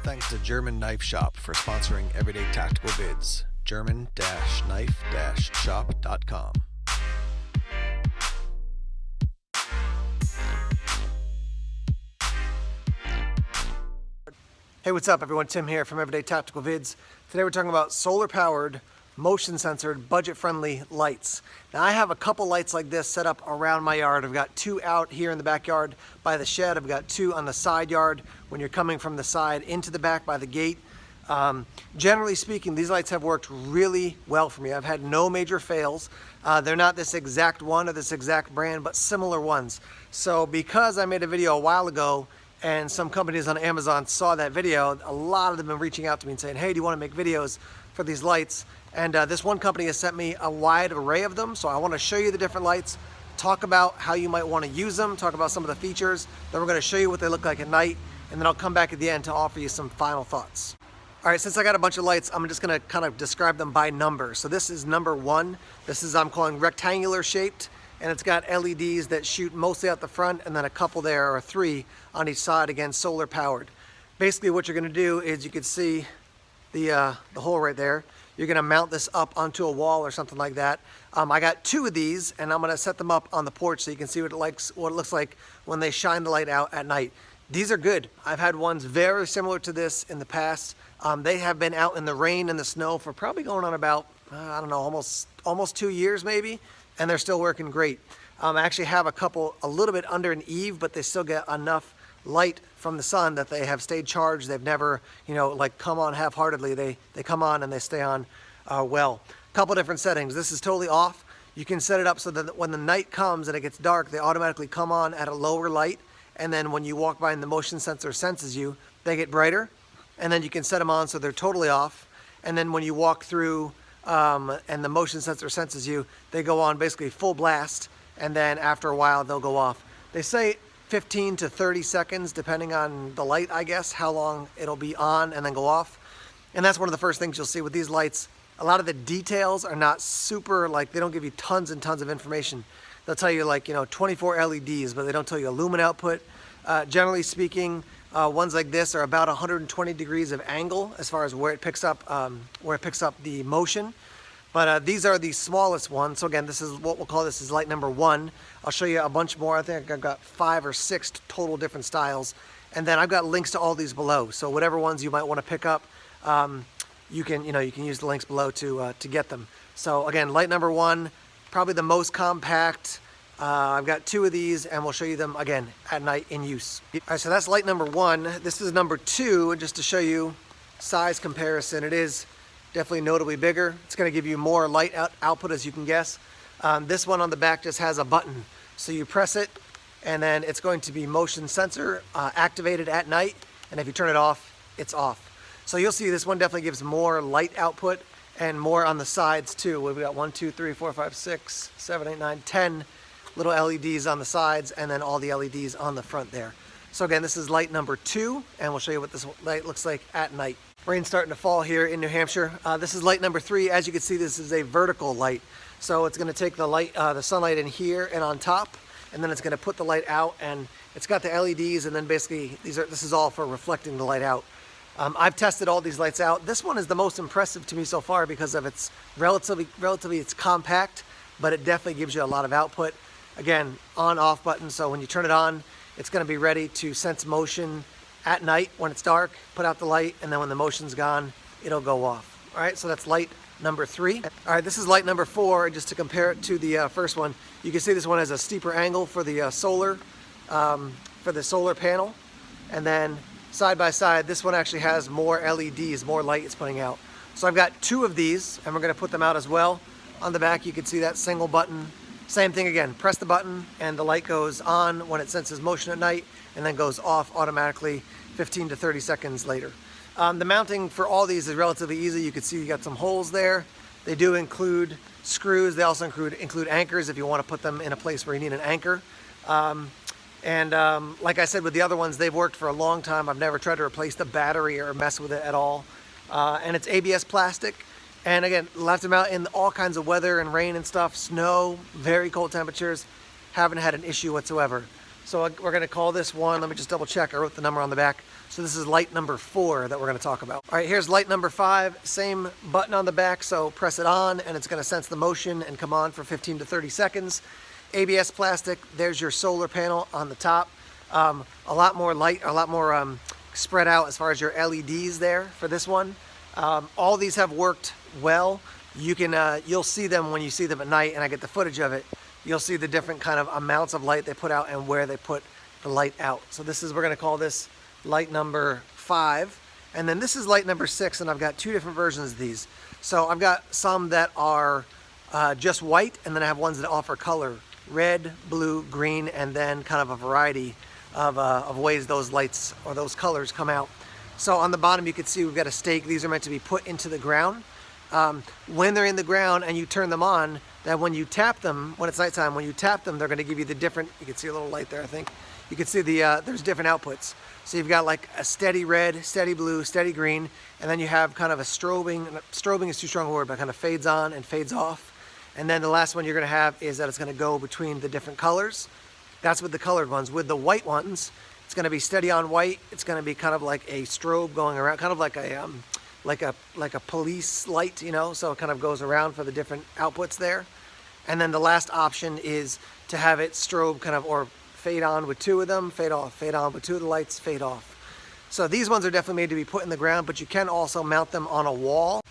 Thanks to German Knife Shop for sponsoring Everyday Tactical Vids. German-knife-shop.com. Hey, what's up everyone? Tim here from Everyday Tactical Vids. Today we're talking about solar-powered, motion-censored, budget-friendly lights. Now I have a couple lights like this set up around my yard. I've got two out here in the backyard by the shed. I've got two on the side yard when you're coming from the side into the back by the gate. Generally speaking, these lights have worked really well for me. I've had no major fails. They're not this exact one or this exact brand, but similar ones. So because I made a video a while ago and some companies on Amazon saw that video, a lot of them have been reaching out to me and saying, hey, do you want to make videos for these lights? And this one company has sent me a wide array of them. So I want to show you the different lights, talk about how you might want to use them, talk about some of the features. Then we're going to show you what they look like at night. And then I'll come back at the end to offer you some final thoughts. All right, since I got a bunch of lights, I'm just gonna kind of describe them by number. So this is number one. This is, I'm calling rectangular shaped, and it's got LEDs that shoot mostly out the front and then a couple there, or three on each side, again, solar powered. Basically what you're gonna do is, you can see the hole right there. You're gonna mount this up onto a wall or something like that. I got two of these and I'm gonna set them up on the porch so you can see what it looks like when they shine the light out at night. These are good. I've had ones very similar to this in the past. They have been out in the rain and the snow for probably going on about, I don't know, almost 2 years maybe, and they're still working great. I actually have a couple a little bit under an eave, but they still get enough light from the sun that they have stayed charged. They've never, like come on half-heartedly. They come on and they stay on well. A couple different settings. This is totally off. You can set it up so that when the night comes and it gets dark, they automatically come on at a lower light. And then when you walk by and the motion sensor senses you, they get brighter. And then you can set them on so they're totally off. And then when you walk through and the motion sensor senses you, they go on basically full blast. And then after a while, they'll go off. They say 15 to 30 seconds, depending on the light, I guess, how long it'll be on and then go off. And that's one of the first things you'll see with these lights. A lot of the details are not super, like they don't give you tons and tons of information. They'll tell you 24 LEDs, but they don't tell you a lumen output. Generally speaking, ones like this are about 120 degrees of angle as far as where it picks up the motion. But these are the smallest ones. So again, this is what we'll call this is light number one. I'll show you a bunch more. I think I've got 5 or 6 total different styles. And then I've got links to all these below. So whatever ones you might want to pick up, you can use the links below to get them. So again, light number one, probably the most compact. I've got 2 of these and we'll show you them again at night in use. All right, so that's light number one. This is number two, just to show you size comparison. It is definitely notably bigger. It's gonna give you more light output, as you can guess. This one on the back just has a button. So you press it and then it's going to be motion sensor activated at night. And if you turn it off, it's off. So you'll see this one definitely gives more light output and more on the sides too. We've got 1, 2, 3, 4, 5, 6, 7, 8, 9, 10 little LEDs on the sides and then all the LEDs on the front there. So again, this is light number two, and we'll show you what this light looks like at night. Rain's starting to fall here in New Hampshire. This is light number three. As you can see, this is a vertical light. So it's gonna take the light, the sunlight in here and on top, and then it's gonna put the light out, and it's got the LEDs, and then basically this is all for reflecting the light out. I've tested all these lights out. This one is the most impressive to me so far because of its relatively it's compact, but it definitely gives you a lot of output. Again, on-off button, so when you turn it on, it's gonna be ready to sense motion at night when it's dark, put out the light, and then when the motion's gone, it'll go off. All right, so that's light number three. All right, this is light number four, just to compare it to the first one. You can see this one has a steeper angle for the solar panel, and then side by side, this one actually has more LEDs, more light it's putting out. So I've got 2 of these, and we're gonna put them out as well. On the back, you can see that single button. Same thing again, press the button and the light goes on when it senses motion at night and then goes off automatically 15 to 30 seconds later. The mounting for all these is relatively easy. You can see you got some holes there. They do include screws. They also include anchors if you want to put them in a place where you need an anchor. Like I said with the other ones, they've worked for a long time. I've never tried to replace the battery or mess with it at all. And it's ABS plastic. And again, left them out in all kinds of weather and rain and stuff, snow, very cold temperatures. Haven't had an issue whatsoever. So we're going to call this one, let me just double check, I wrote the number on the back. So this is light number 4 that we're going to talk about. All right, here's light number 5, same button on the back, so press it on and it's going to sense the motion and come on for 15 to 30 seconds. ABS plastic, there's your solar panel on the top. A lot more light, a lot more spread out as far as your LEDs there for this one. All these have worked well. You can, you'll see them when you see them at night and I get the footage of it. You'll see the different kind of amounts of light they put out and where they put the light out. So this is, we're going to call this light number 5. And then this is light number 6, and I've got 2 different versions of these. So I've got some that are just white, and then I have ones that offer color, red, blue, green, and then kind of a variety of ways those lights or those colors come out. So on the bottom you can see we've got a stake. These are meant to be put into the ground. When they're in the ground and you turn them on, that when you tap them, when it's nighttime, when you tap them, they're going to give you the different, you can see a little light there I think. You can see the, there's different outputs. So you've got like a steady red, steady blue, steady green, and then you have kind of a strobing is too strong a word, but kind of fades on and fades off. And then the last one you're going to have is that it's going to go between the different colors. That's with the colored ones. With the white ones, it's going to be steady on white. It's going to be kind of like a strobe going around, kind of like a police light, you know, so it kind of goes around for the different outputs there. And then the last option is to have it strobe kind of, or fade on with 2 of them, fade off, fade on with 2 of the lights, fade off. So these ones are definitely made to be put in the ground, but you can also mount them on a wall.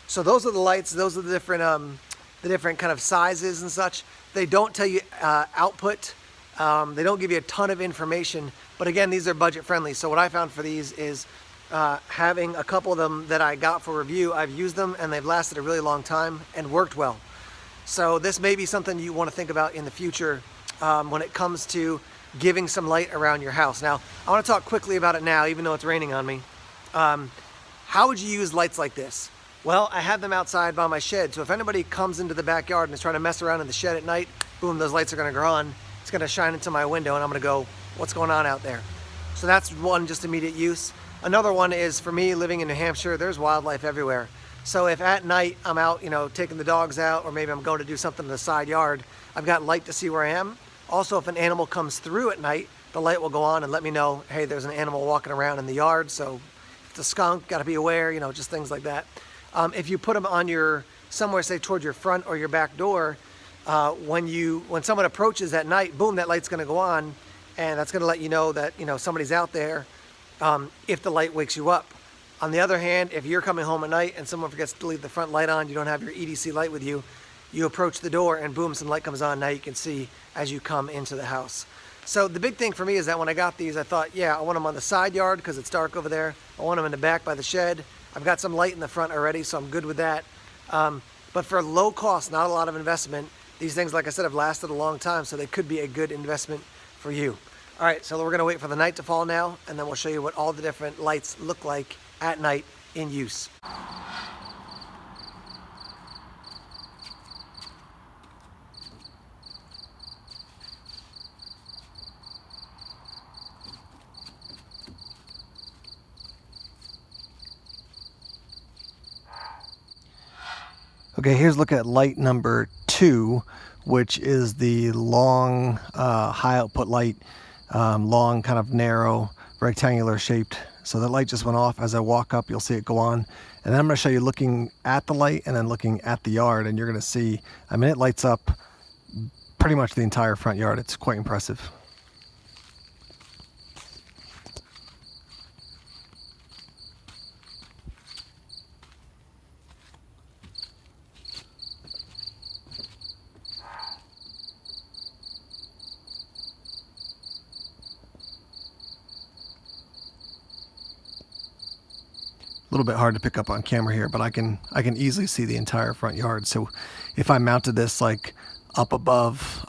So those are the lights, those are the different kind of sizes and such. They don't tell you output, they don't give you a ton of information, but again, these are budget friendly. So what I found for these is having a couple of them that I got for review, I've used them and they've lasted a really long time and worked well. So this may be something you want to think about in the future when it comes to giving some light around your house. Now, I want to talk quickly about it now, even though it's raining on me. How would you use lights like this? Well, I had them outside by my shed, so if anybody comes into the backyard and is trying to mess around in the shed at night, boom, those lights are going to go on. It's going to shine into my window and I'm going to go, what's going on out there? So that's one, just immediate use. Another one is, for me, living in New Hampshire, there's wildlife everywhere. So if at night I'm out, you know, taking the dogs out, or maybe I'm going to do something in the side yard, I've got light to see where I am. Also, if an animal comes through at night, the light will go on and let me know, hey, there's an animal walking around in the yard, so if it's a skunk, got to be aware, you know, just things like that. If you put them on your, somewhere, say, toward your front or your back door, when someone approaches at night, boom, that light's going to go on, and that's going to let you know that, you know, somebody's out there, if the light wakes you up. On the other hand, if you're coming home at night and someone forgets to leave the front light on, you don't have your EDC light with you, you approach the door and boom, some light comes on. Now you can see as you come into the house. So the big thing for me is that when I got these, I thought, yeah, I want them on the side yard because it's dark over there. I want them in the back by the shed. I've got some light in the front already, so I'm good with that. But for low cost, not a lot of investment, these things, like I said, have lasted a long time, so they could be a good investment for you. All right, so we're gonna wait for the night to fall now, and then we'll show you what all the different lights look like at night in use. Okay, here's a look at light number 2, which is the long high output light, long kind of narrow rectangular shaped. So the light just went off. As I walk up, you'll see it go on. And then I'm going to show you looking at the light and then looking at the yard, and you're going to see, I mean, it lights up pretty much the entire front yard. It's quite impressive. A little bit hard to pick up on camera here, but I can easily see the entire front yard. So if I mounted this like up above,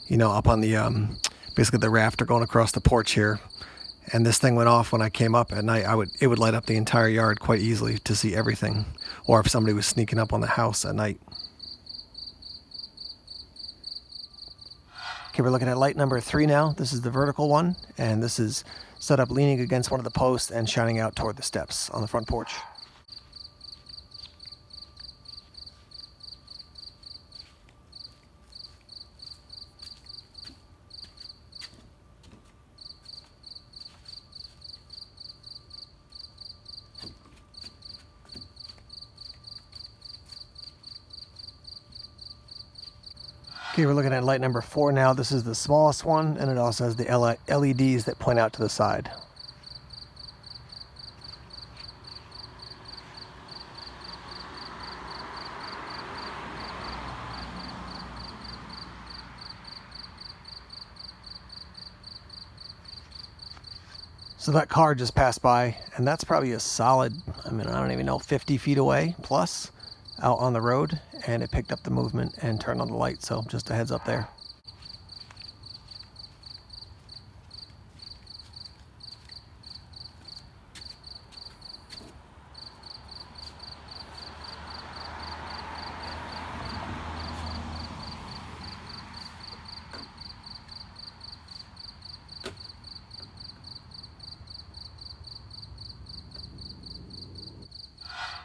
you know, up on the basically the rafter going across the porch here, and this thing went off when I came up at night, it would light up the entire yard quite easily to see everything. Or if somebody was sneaking up on the house at night. Okay, we're looking at light number 3 now. This is the vertical one, and this is set up leaning against one of the posts and shining out toward the steps on the front porch. Okay, we're looking at light number 4 now. This is the smallest one, and it also has the LEDs that point out to the side. So that car just passed by, and that's probably a solid, I don't even know, 50 feet away plus out on the road, and it picked up the movement and turned on the light, so just a heads up there.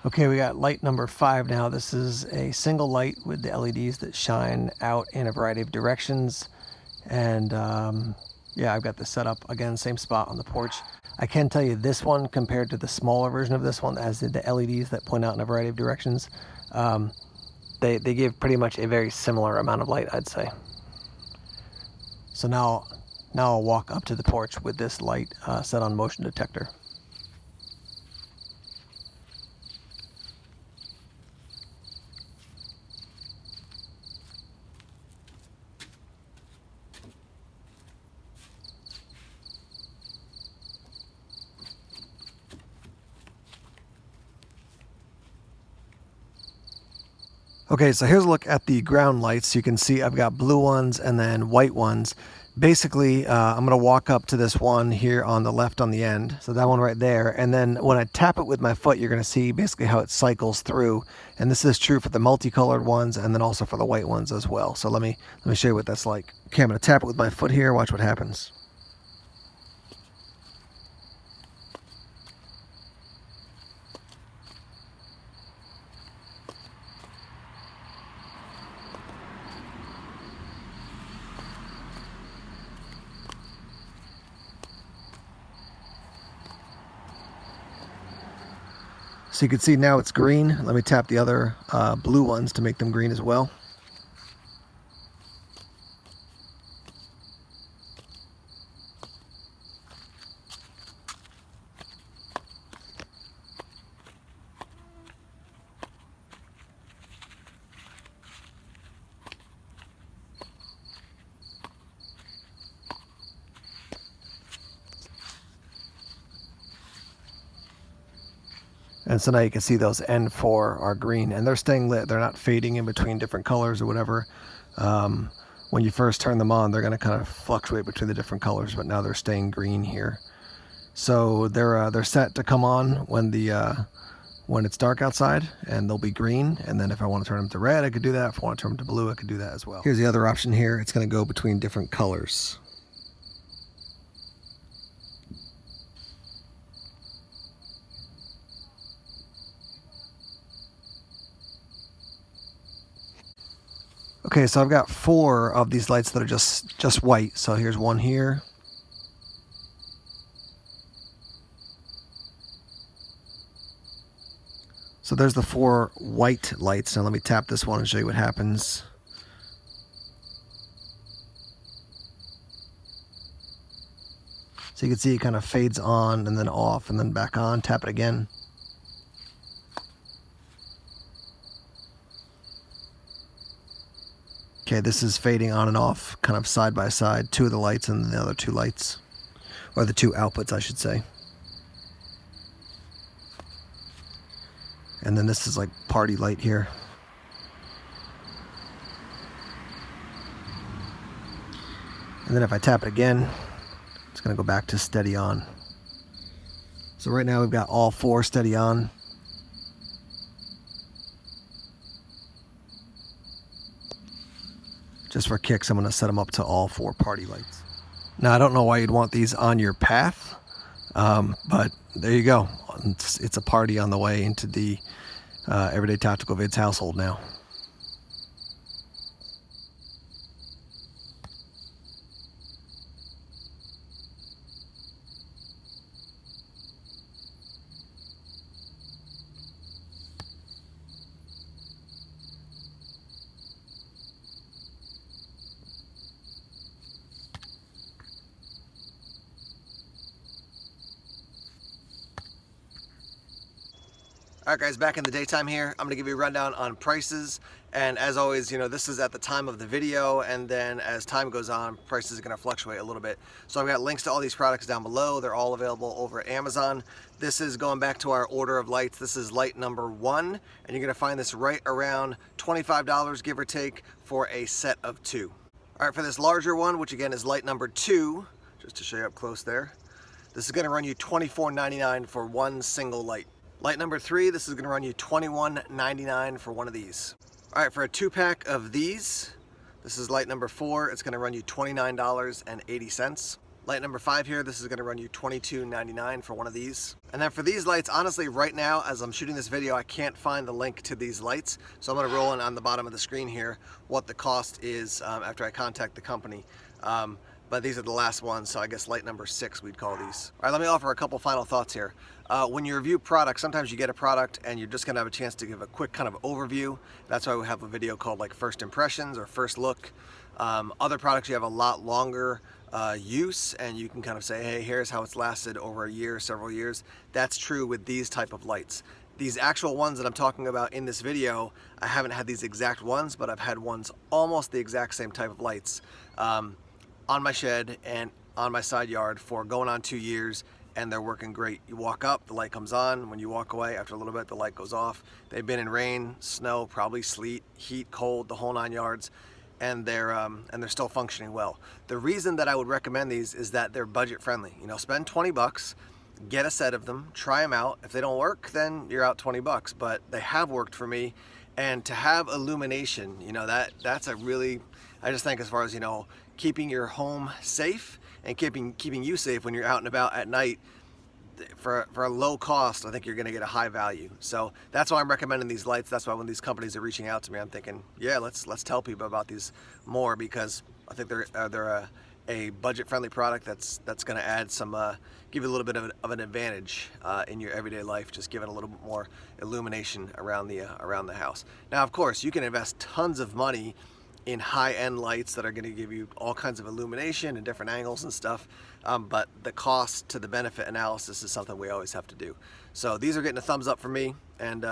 Okay, we got light number 5 now. This is a single light with the LEDs that shine out in a variety of directions. And yeah, I've got this set up again, same spot on the porch. I can tell you this one compared to the smaller version of this one that has the LEDs that point out in a variety of directions, they give pretty much a very similar amount of light, I'd say. So now I'll walk up to the porch with this light set on motion detector. Okay, so here's a look at the ground lights. You can see I've got blue ones and then white ones. Basically, I'm going to walk up to this one here on the left on the end. So that one right there. And then when I tap it with my foot, you're going to see basically how it cycles through. And this is true for the multicolored ones and then also for the white ones as well. So let me show you what that's like. Okay, I'm going to tap it with my foot here. Watch what happens. So you can see now it's green. Let me tap the other blue ones to make them green as well. And so now you can see those N4 are green and they're staying lit. They're not fading in between different colors or whatever. When you first turn them on, they're going to kind of fluctuate between the different colors, but now they're staying green here. So they're set to come on when it's dark outside, and they'll be green. And then if I want to turn them to red, I could do that. If I want to turn them to blue, I could do that as well. Here's the other option here. It's going to go between different colors. Okay, so I've got 4 of these lights that are just white. So here's one here. So there's the 4 white lights. Now let me tap this one and show you what happens. So you can see it kind of fades on and then off and then back on. Tap it again. Okay, this is fading on and off, kind of side by side. 2 of the lights and the other 2 lights. Or the 2 outputs, I should say. And then this is like party light here. And then if I tap it again, it's going to go back to steady on. So right now we've got all 4 steady on. Just for kicks, I'm going to set them up to all 4 party lights. Now, I don't know why you'd want these on your path, but there you go. It's a party on the way into the Everyday Tactical Vids household now. All right, guys, back in the daytime here. I'm gonna give you a rundown on prices. And as always, you know, this is at the time of the video, and then as time goes on, prices are gonna fluctuate a little bit. So I've got links to all these products down below. They're all available over at Amazon. This is going back to our order of lights. This is light number 1, and you're gonna find this right around $25, give or take, for a set of 2. All right, for this larger one, which again is light number 2, just to show you up close there, this is gonna run you $24.99 for one single light. Light number 3, this is gonna run you $21.99 for one of these. All right, for a 2-pack of these, this is light number 4, it's gonna run you $29.80. Light number 5 here, this is gonna run you $22.99 for one of these. And then for these lights, honestly, right now, as I'm shooting this video, I can't find the link to these lights. So I'm gonna roll in on the bottom of the screen here what the cost is after I contact the company. But these are the last ones, so I guess light number 6 we'd call these. All right, let me offer a couple final thoughts here. When you review products, sometimes you get a product and you're just gonna have a chance to give a quick kind of overview. That's why we have a video called like First Impressions or First Look. Other products you have a lot longer use, and you can kind of say, hey, here's how it's lasted over a year, several years. That's true with these type of lights. These actual ones that I'm talking about in this video, I haven't had these exact ones, but I've had ones almost the exact same type of lights on my shed and on my side yard for going on 2 years, and they're working great. You walk up, the light comes on. When you walk away, after a little bit, the light goes off. They've been in rain, snow, probably sleet, heat, cold, the whole 9 yards, and they're still functioning well. The reason that I would recommend these is that they're budget friendly. You know, spend 20 bucks, get a set of them, try them out. If they don't work, then you're out 20 bucks, but they have worked for me. And to have illumination, you know, that's a really, I just think as far as, you know, keeping your home safe and keeping you safe when you're out and about at night, for a low cost, I think you're gonna get a high value. So that's why I'm recommending these lights. That's why when these companies are reaching out to me, I'm thinking, yeah, let's tell people about these more, because I think they're a budget-friendly product that's gonna add some, give you a little bit of an advantage in your everyday life, just giving a little bit more illumination around the house. Now, of course, you can invest tons of money in high-end lights that are going to give you all kinds of illumination and different angles and stuff, but the cost to the benefit analysis is something we always have to do. So these are getting a thumbs up from me, and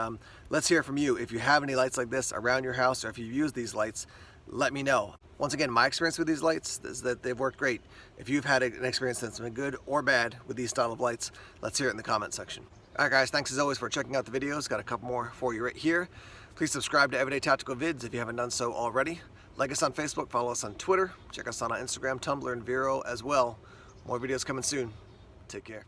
let's hear from you. If you have any lights like this around your house, or if you've used these lights, let me know. Once again, my experience with these lights is that they've worked great. If you've had an experience that's been good or bad with these style of lights, let's hear it in the comment section. All right, guys, thanks as always for checking out the videos. Got a couple more for you right here. Please subscribe to Everyday Tactical Vids if you haven't done so already. Like us on Facebook, follow us on Twitter, check us out on Instagram, Tumblr, and Vero as well. More videos coming soon. Take care.